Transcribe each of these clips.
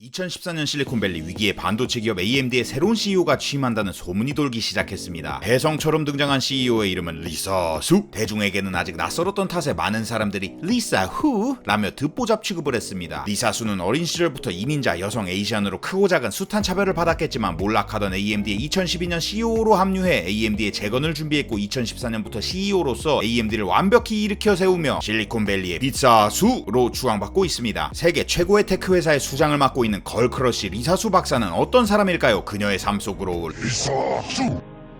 2014년 실리콘밸리 위기에 반도체 기업 AMD의 새로운 CEO가 취임한다는 소문이 돌기 시작했습니다. 혜성처럼 등장한 CEO의 이름은 리사 수. 대중에게는 아직 낯설었던 탓에 많은 사람들이 리사 후 라며 듣보잡 취급을 했습니다. 리사 수는 어린 시절부터 이민자, 여성, 에이시안으로 크고 작은 숱한 차별을 받았겠지만 몰락하던 AMD의 2012년 CEO로 합류해 AMD의 재건을 준비했고 2014년부터 CEO로서 AMD를 완벽히 일으켜 세우며 실리콘밸리의 리사 수로 추앙받고 있습니다. 세계 최고의 테크 회사의 수장을 맡고 있는 걸크러쉬 리사수 박사는 어떤 사람일까요? 그녀의 삶 속으로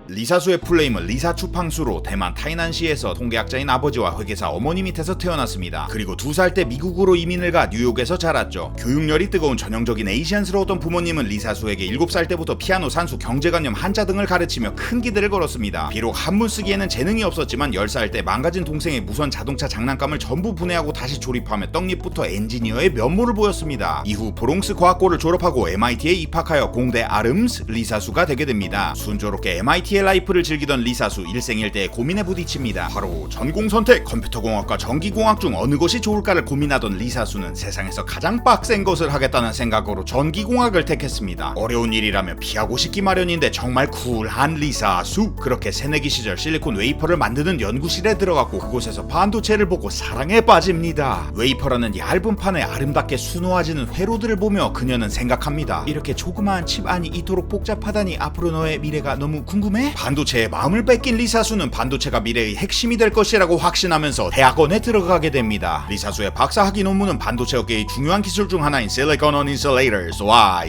리사수의 풀네임은 리사 추팡수로 대만 타이난시에서 통계학자인 아버지와 회계사 어머니 밑에서 태어났습니다. 그리고 2살 때 미국으로 이민을 가 뉴욕에서 자랐죠. 교육열이 뜨거운 전형적인 에이시안스러웠던 부모님은 리사수에게 7살 때부터 피아노, 산수, 경제관념, 한자 등을 가르치며 큰 기대를 걸었습니다. 비록 한문 쓰기에는 재능이 없었지만 10살 때 망가진 동생의 무선 자동차 장난감을 전부 분해하고 다시 조립하며 떡잎부터 엔지니어의 면모를 보였습니다. 이후 브롱스 과학고를 졸업하고 MIT에 입학하여 공대 아름스 리사수가 되게 됩니다. 순조롭게 MIT 라이프를 즐기던 리사수 일생일대의 고민에 부딪힙니다. 바로 전공선택, 컴퓨터공학과 전기공학 중 어느 것이 좋을까를 고민하던 리사수는 세상에서 가장 빡센 것을 하겠다는 생각으로 전기공학을 택했습니다. 어려운 일이라면 피하고 싶기 마련인데 정말 쿨한 리사수. 그렇게 새내기 시절 실리콘 웨이퍼를 만드는 연구실에 들어갔고 그곳에서 반도체를 보고 사랑에 빠집니다. 웨이퍼라는 얇은 판에 아름답게 수놓아지는 회로들을 보며 그녀는 생각합니다. 이렇게 조그마한 칩 안이 이토록 복잡하다니 앞으로 너의 미래가 너무 궁금해? 반도체에 마음을 뺏긴 리사수는 반도체가 미래의 핵심이 될 것이라고 확신하면서 대학원에 들어가게 됩니다. 리사수의 박사학위 논문은 반도체 업계의 중요한 기술 중 하나인 Silicon on Insulators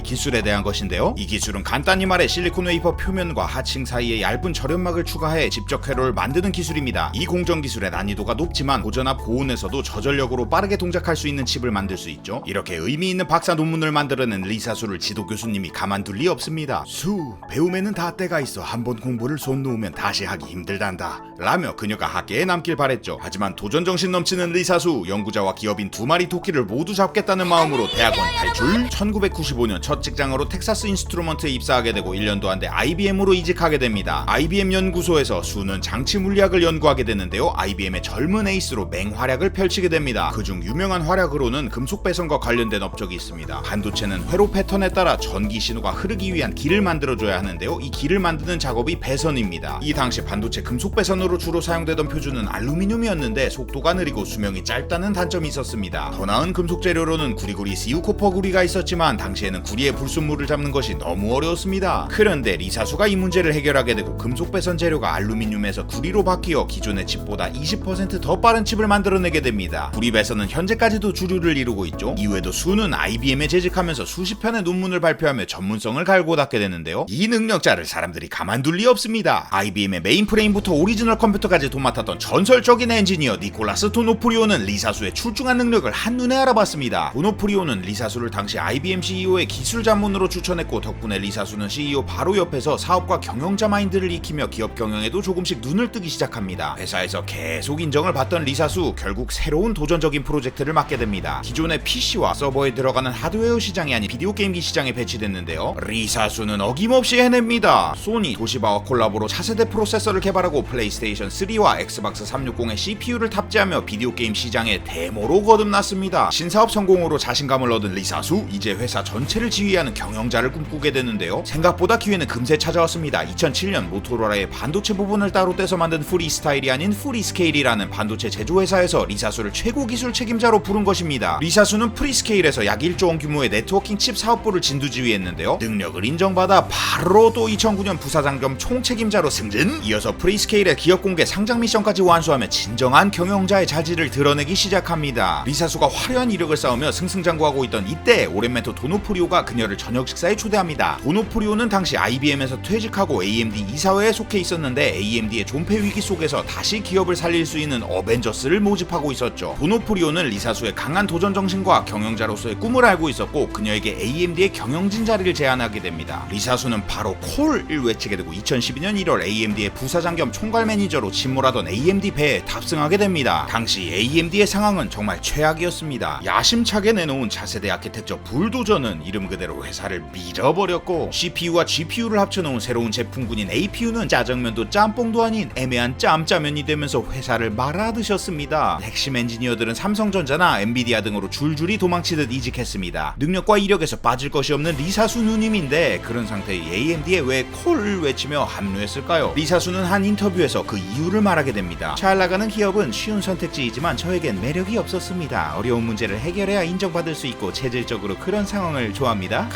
기술에 대한 것인데요. 이 기술은 간단히 말해 실리콘 웨이퍼 표면과 하층 사이에 얇은 절연막을 추가해 직접 회로를 만드는 기술입니다. 이 공정 기술의 난이도가 높지만 고전압 고온에서도 저전력으로 빠르게 동작할 수 있는 칩을 만들 수 있죠. 이렇게 의미 있는 박사 논문을 만들어낸 리사수를 지도 교수님이 가만둘 리 없습니다. 수, 배움에는 다 때가 있어. 한번 공부를 손 놓으면 다시 하기 힘들단다 라며 그녀가 학계에 남길 바랬죠. 하지만 도전정신 넘치는 리사수, 연구자와 기업인 2마리 토끼를 모두 잡겠다는 마음으로 대학원 탈출. 1995년 첫 직장으로 텍사스 인스트루먼트에 입사하게 되고 1년도 안 돼 IBM으로 이직하게 됩니다. IBM 연구소에서 수는 장치 물리학을 연구하게 되는데요. IBM의 젊은 에이스로 맹활약을 펼치게 됩니다. 그중 유명한 활약으로는 금속 배선과 관련된 업적이 있습니다. 반도체는 회로 패턴에 따라 전기 신호가 흐르기 위한 길을 만들어줘야 하는데요. 이 길을 만드는 작업이 배선입니다. 이 당시 반도체 금속 배선으로 주로 사용되던 표준은 알루미늄이었는데 속도가 느리고 수명이 짧다는 단점이 있었습니다. 더 나은 금속 재료로는 구리구리 CU-코퍼 구리가 있었지만 당시에는 구리의 불순물을 잡는 것이 너무 어려웠습니다. 그런데 리사수가 이 문제를 해결하게 되고 금속 배선 재료가 알루미늄에서 구리로 바뀌어 기존의 칩보다 20% 더 빠른 칩을 만들어내게 됩니다. 구리 배선은 현재까지도 주류를 이루고 있죠. 이후에도 수는 IBM에 재직하면서 수십 편의 논문을 발표하며 전문성을 갈고 닦게 되는데요. 이 능력자를 사람들이 가만둘 리 없습니다. IBM의 메인프레임부터 오리지널 컴퓨터까지 도맡았던 전설적인 엔지니어 니콜라스 도노프리오는 리사수의 출중한 능력을 한눈에 알아봤습니다. 도노프리오는 리사수를 당시 IBM CEO의 기술 자문으로 추천했고 덕분에 리사수는 CEO 바로 옆에서 사업과 경영자 마인드를 익히며 기업 경영에도 조금씩 눈을 뜨기 시작합니다. 회사에서 계속 인정을 받던 리사수, 결국 새로운 도전적인 프로젝트를 맡게 됩니다. 기존의 PC와 서버에 들어가는 하드웨어 시장이 아닌 비디오 게임기 시장에 배치됐는데요. 리사수는 어김없이 해냅니다. 소니, 도시바와 콜라보로 차세대 프로세서를 개발하고 플레이스테이션 3와 엑스박스 360의 CPU를 탑재하며 비디오 게임 시장에 데모로 거듭났습니다. 신사업 성공으로 자신감을 얻은 리사수, 이제 회사 전체를 지휘하는 경영자를 꿈꾸게 되는데요. 생각보다 기회는 금세 찾아왔습니다. 2007년 모토로라의 반도체 부분을 따로 떼서 만든 프리스타일이 아닌 프리스케일이라는 반도체 제조회사에서 리사수를 최고 기술 책임자로 부른 것입니다. 리사수는 프리스케일에서 약 1조 원 규모의 네트워킹 칩 사업부를 진두지휘했는데요. 능력을 인정받아 바로 또 2009년 부사장 겸 총책임자로 승진. 이어서 프리스케일의 기업 공개 상장 미션까지 완수하며 진정한 경영자의 자질을 드러내기 시작합니다. 리사수가 화려한 이력을 쌓으며 승승장구하고 있던 이때 오랜 멘토 도노프리오가 그녀를 저녁 식사에 초대합니다. 도노프리오는 당시 IBM에서 퇴직하고 AMD 이사회에 속해 있었는데 AMD의 존폐 위기 속에서 다시 기업을 살릴 수 있는 어벤져스를 모집하고 있었죠. 도노프리오는 리사수의 강한 도전 정신과 경영자로서의 꿈을 알고 있었고 그녀에게 AMD의 경영진 자리를 제안하게 됩니다. 리사수는 바로 콜을 외치게 되고 2012년 1월 AMD의 부사장 겸 총괄 매니저로 침몰하던 AMD 배에 탑승하게 됩니다. 당시 AMD의 상황은 정말 최악이었습니다. 야심차게 내놓은 차세대 아키텍처 불도저는 이름 그대로 회사를 밀어버렸고, CPU와 GPU를 합쳐놓은 새로운 제품군인 APU는 짜장면도 짬뽕도 아닌 애매한 짬짜면이 되면서 회사를 말아드셨습니다. 핵심 엔지니어들은 삼성전자나 엔비디아 등으로 줄줄이 도망치듯 이직했습니다. 능력과 이력에서 빠질 것이 없는 리사수 누님인데, 그런 상태의 AMD에 왜 콜을 외치며 합류했을까요? 리사수는 한 인터뷰에서 그 이유를 말하게 됩니다. 잘 나가는 기업은 쉬운 선택지이지만 저에겐 매력이 없었습니다. 어려운 문제를 해결해야 인정받을 수 있고 체질적으로 그런 상황을 좋아합니다.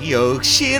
역시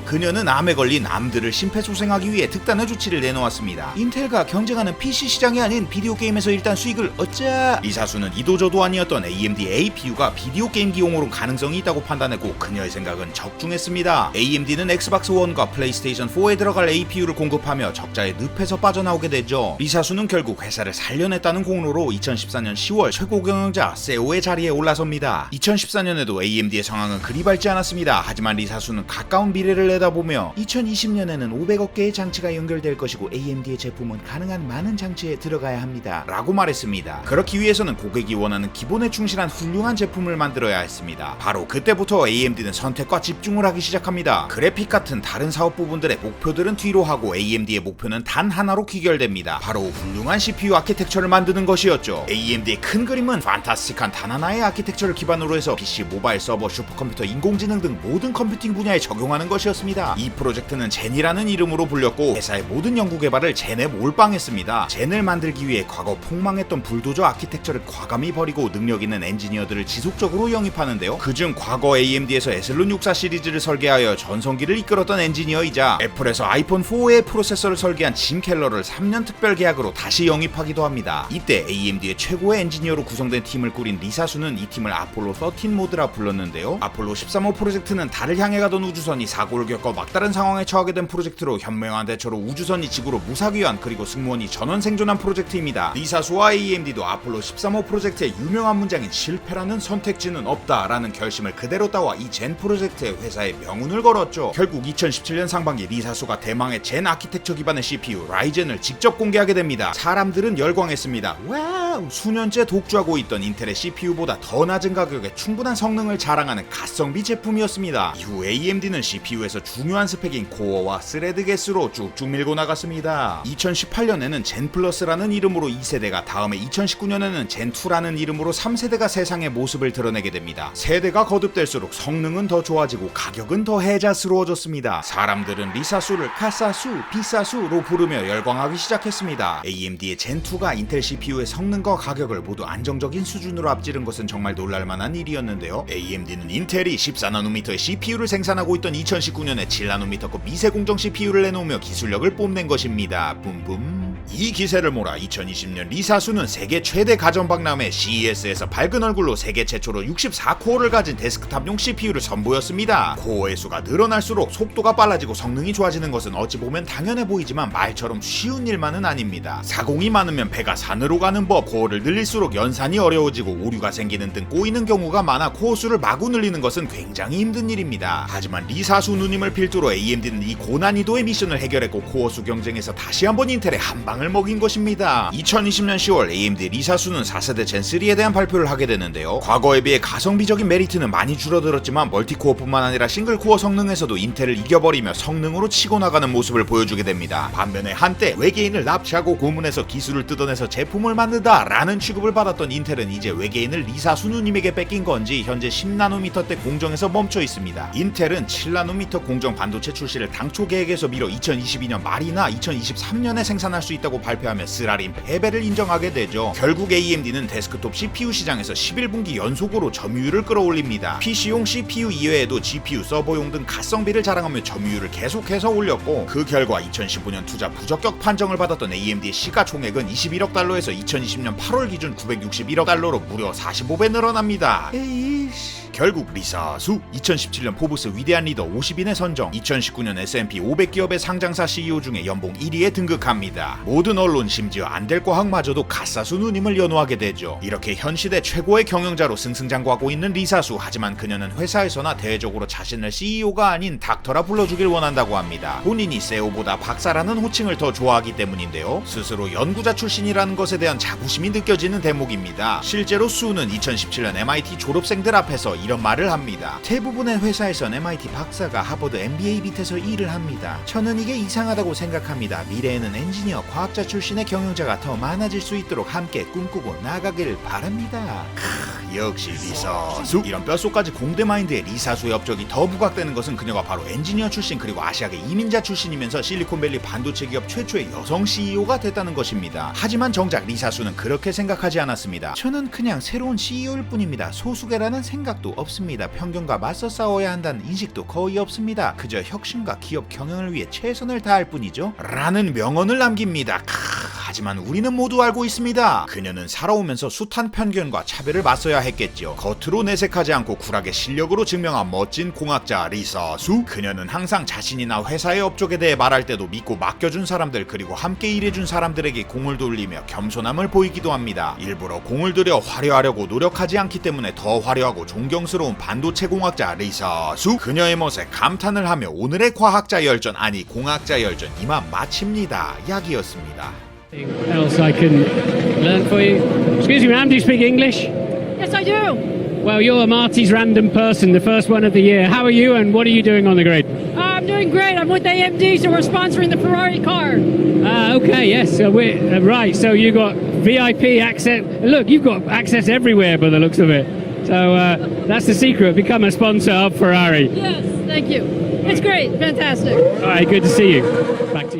그녀는 암에 걸린 암들을 심폐소생하기 위해 특단의 조치를 내놓았습니다. 인텔과 경쟁하는 PC 시장이 아닌 비디오 게임에서 일단 수익을 얻자. 리사수는 이도저도 아니었던 AMD APU가 비디오 게임 기용으로 가능성이 있다고 판단했고, 그녀의 생각은 적중했습니다. AMD는 엑스박스 1과 플레이스테이션 4에 들어갈 APU를 공급하며 적자의 늪에서 빠져나오게 되죠. 리사수는 결국 회사를 살려냈다는 공로로 2014년 10월 최고 경영자 CEO의 자리에 올라섭니다. 2014년에도 AMD의 상황은 그리 밝지 않았습니다. 하지만 리사수는 가까운 미래를 내다보며 2020년에는 500억 개의 장치가 연결될 것이고 AMD의 제품은 가능한 많은 장치에 들어가야 합니다 라고 말했습니다. 그렇기 위해서는 고객이 원하는 기본에 충실한 훌륭한 제품을 만들어야 했습니다. 바로 그때부터 AMD는 선택과 집중을 하기 시작합니다. 그래픽 같은 다른 사업 부분들의 목표들은 뒤로 하고 AMD의 목표는 단 하나로 귀결됩니다. 바로 훌륭한 CPU 아키텍처를 만드는 것이었죠. AMD의 큰 그림은 판타스틱한 단 하나의 아키텍처를 기반으로 해서 PC, 모바일, 서버, 슈퍼컴퓨터, 인공지능 등 모든 컴퓨팅 분야에 적용하는 것이었습니다. 이 프로젝트는 젠이라는 이름으로 불렸고, 회사의 모든 연구개발을 젠에 몰빵했습니다. 젠을 만들기 위해 과거 폭망했던 불도저 아키텍처를 과감히 버리고 능력 있는 엔지니어들을 지속적으로 영입하는데요. 그중 과거 AMD에서 에슬론 64 시리즈를 설계하여 전성기를 이끌었던 엔지니어이자 애플에서 아이폰 4의 프로세서를 설계한 짐 켈러를 3년 특별 계약으로 다시 영입하기도 합니다. 이때 AMD의 최고의 엔지니어로 구성된 팀을 꾸린 리사수는 이 팀을 아폴로 13 모드라 불렀는데요. 아폴로 13호 프로젝트는 달을 향해 가던 우주선이 사고를 겪어 막다른 상황에 처하게 된 프로젝트로, 현명한 대처로 우주선이 지구로 무사귀환 그리고 승무원이 전원 생존한 프로젝트입니다. 리사수와 AMD도 아폴로 13호 프로젝트의 유명한 문장인 실패라는 선택지는 없다라는 결심을 그대로 따와 이 젠 프로젝트에 회사의 명운을 걸었죠. 결국 2017년 상반기 리사수가 대망의 젠 아키텍처 기반의 CPU 라이젠을 직접 공개하게 됩니다. 사람들은 열광했습니다. 와우, 수년째 독주하고 있던 인텔의 CPU보다 더 낮은 가격에 충분한 성능을 자랑하는 가성비 제품이었습니다. 이후 AMD는 CPU에서 중요한 스펙인 코어와 스레드 개수로 쭉쭉 밀고 나갔습니다. 2018년에는 젠 플러스라는 이름으로 2세대가, 다음에 2019년에는 젠 2라는 이름으로 3세대가 세상의 모습을 드러내게 됩니다. 세대가 거듭될수록 성능은 더 좋아지고 가격은 더 해자스러워졌습니다. 사람들은 리사수를 카사수, 비사수로 부르며 열광하기 시작했습니다. AMD의 젠 2가 인텔 CPU의 성능과 가격을 모두 안정적인 수준으로 앞지른 것은 정말 놀랄만한 일이었는데요. AMD는 인텔이 14나노미터의 CPU를 생산하고 있던 2019년에 7나노미터급 미세공정 CPU를 내놓으며 기술력을 뽐낸 것입니다. 붐붐. 이 기세를 몰아 2020년 리사수는 세계 최대 가전박람회 CES에서 밝은 얼굴로 세계 최초로 64코어를 가진 데스크탑용 CPU를 선보였습니다. 코어의 수가 늘어날수록 속도가 빨라지고 성능이 좋아지는 것은 어찌 보면 당연해 보이지만 말처럼 쉬운 일만은 아닙니다. 사공이 많으면 배가 산으로 가는 법, 코어를 늘릴수록 연산이 어려워지고 오류가 생기는 등 꼬이는 경우가 많아 코어 수를 마구 늘리는 것은 굉장히 힘든 일입니다. 하지만 리사수 누님을 필두로 AMD는 이 고난이도의 미션을 해결했고 코어 수 경쟁에서 다시 한번 인텔에 한 방을 먹인 것입니다. 2020년 10월 AMD 리사수는 4세대 젠3에 대한 발표를 하게 되는데요. 과거에 비해 가성비적인 메리트는 많이 줄어들었지만 멀티코어뿐만 아니라 싱글코어 성능에서도 인텔을 이겨버리며 성능으로 치고 나가는 모습을 보여주게 됩니다. 반면에 한때 외계인을 납치하고 고문해서 기술을 뜯어내서 제품을 만든다 라는 취급을 받았던 인텔은 이제 외계인을 리사수 누님에게 뺏긴 건지 현재 10나노미터대 공정에서 멈춰 있습니다. 인텔은 7나노미터 공정 반도체 출시를 당초 계획에서 미뤄 2022년 말이나 2023년에 생산할 수 있다고 발표하며 쓰라린 패배를 인정하게 되죠. 결국 AMD는 데스크톱 CPU 시장에서 11분기 연속으로 점유율을 끌어올립니다. PC용 CPU 이외에도 GPU, 서버용 등 가성비를 자랑하며 점유율을 계속해서 올렸고, 그 결과 2015년 투자 부적격 판정을 받았던 AMD의 시가총액은 21억 달러에서 2020년 8월 기준 961억 달러로 무려 45배 늘어납니다. 에이씨. 결국 리사수 2017년 포브스 위대한 리더 50인에 선정, 2019년 S&P 500기업의 상장사 CEO 중에 연봉 1위에 등극합니다. 모든 언론 심지어 안될 과학마저도 가사수 누님을 연호하게 되죠. 이렇게 현 시대 최고의 경영자로 승승장구하고 있는 리사수. 하지만 그녀는 회사에서나 대외적으로 자신을 CEO가 아닌 닥터라 불러주길 원한다고 합니다. 본인이 세오보다 박사라는 호칭을 더 좋아하기 때문인데요. 스스로 연구자 출신이라는 것에 대한 자부심이 느껴지는 대목입니다. 실제로 수는 2017년 MIT 졸업생들 앞에서 이런 말을 합니다. 대부분의 회사에선 MIT 박사가 하버드 MBA 밑에서 일을 합니다. 저는 이게 이상하다고 생각합니다. 미래에는 엔지니어, 과학자 출신의 경영자가 더 많아질 수 있도록 함께 꿈꾸고 나가길 바랍니다. 역시 리사수. 이런 뼛속까지 공대 마인드의 리사수의 업적이 더 부각되는 것은 그녀가 바로 엔지니어 출신 그리고 아시아계 이민자 출신이면서 실리콘밸리 반도체 기업 최초의 여성 CEO가 됐다는 것입니다. 하지만 정작 리사수는 그렇게 생각하지 않았습니다. 저는 그냥 새로운 CEO일 뿐입니다. 소수계라는 생각도 없습니다. 편견과 맞서 싸워야 한다는 인식도 거의 없습니다. 그저 혁신과 기업 경영을 위해 최선을 다할 뿐이죠. 라는 명언을 남깁니다. 하지만 우리는 모두 알고 있습니다. 그녀는 살아오면서 숱한 편견과 차별을 맞서야 했겠죠. 겉으로 내색하지 않고 쿨하게 실력으로 증명한 멋진 공학자 리사수. 그녀는 항상 자신이나 회사의 업적에 대해 말할 때도 믿고 맡겨준 사람들 그리고 함께 일해준 사람들에게 공을 돌리며 겸손함을 보이기도 합니다. 일부러 공을 들여 화려하려고 노력하지 않기 때문에 더 화려하고 존경스러운 반도체 공학자 리사수. 그녀의 멋에 감탄을 하며 오늘의 과학자 열전 아니 공학자 열전 이만 마칩니다. 약이었습니다. Else I can learn for you. Excuse me, ma'am, do you speak English? Yes, I do. Well, you're Marty's Random Person, the first one of the year. How are you and what are you doing on the grid? I'm doing great. I'm with AMD, so we're sponsoring the Ferrari car. Okay, yes. So we're right. So you got VIP access. Look, you've got access everywhere by the looks of it. So that's the secret. Become a sponsor of Ferrari. Yes, thank you. It's great. Fantastic. All right, good to see you. Thanks.